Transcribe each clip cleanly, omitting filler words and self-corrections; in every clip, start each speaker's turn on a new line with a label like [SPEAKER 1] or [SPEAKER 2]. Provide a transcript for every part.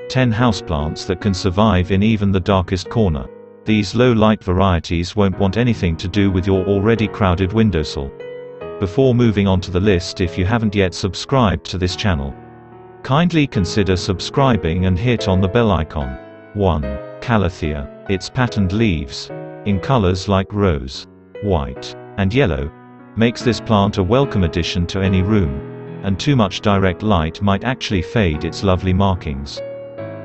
[SPEAKER 1] 10 houseplants that can survive in even the darkest corner. These low-light varieties won't want anything to do with your already crowded windowsill. Before moving on to the list, if you haven't yet subscribed to this channel, kindly consider subscribing and hit on the bell icon. 1. Calathea. Its patterned leaves, in colors like rose, white, and yellow, makes this plant a welcome addition to any room, and too much direct light might actually fade its lovely markings.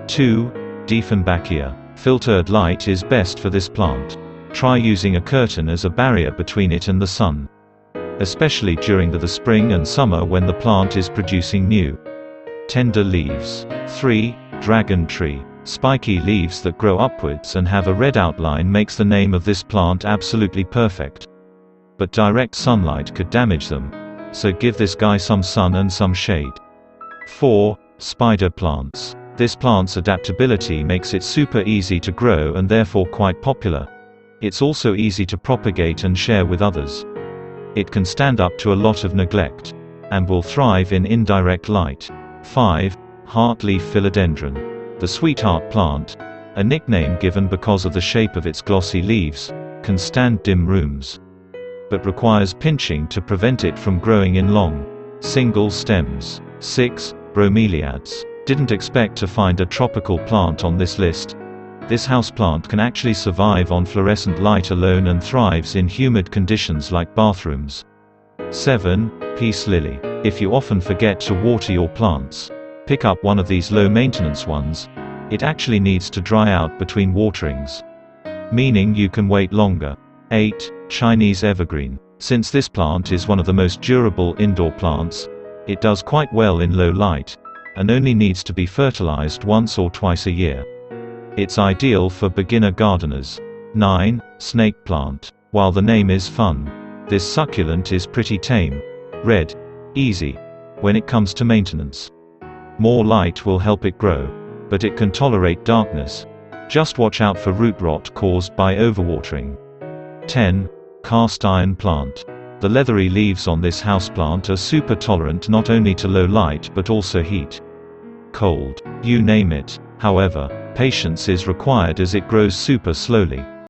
[SPEAKER 1] 2. Dieffenbachia. Filtered light is best for this plant. Try using a curtain as a barrier between it and the sun, especially during the spring and summer when the plant is producing new, tender leaves. 3. Dragon tree. Spiky leaves that grow upwards and have a red outline makes the name of this plant absolutely perfect. But direct sunlight could damage them, so give this guy some sun and some shade. 4. Spider plants. This plant's adaptability makes it super easy to grow and therefore quite popular. It's also easy to propagate and share with others. It can stand up to a lot of neglect, and will thrive in indirect light. 5. Heartleaf philodendron. The sweetheart plant, a nickname given because of the shape of its glossy leaves, can stand dim rooms, but requires pinching to prevent it from growing in long, single stems. 6. Bromeliads. Didn't expect to find a tropical plant on this list. This houseplant can actually survive on fluorescent light alone and thrives in humid conditions like bathrooms. 7. Peace lily. If you often forget to water your plants, pick up one of these low-maintenance ones. It actually needs to dry out between waterings, meaning you can wait longer. 8. Chinese evergreen. Since this plant is one of the most durable indoor plants, it does quite well in low light, and only needs to be fertilized once or twice a year. It's ideal for beginner gardeners. 9. Snake plant. While the name is fun, this succulent is pretty tame, red, easy when it comes to maintenance. More light will help it grow, but it can tolerate darkness. Just watch out for root rot caused by overwatering. 10. Cast iron plant. The leathery leaves on this houseplant are super tolerant not only to low light but also heat, cold, you name it. However, patience is required as it grows super slowly.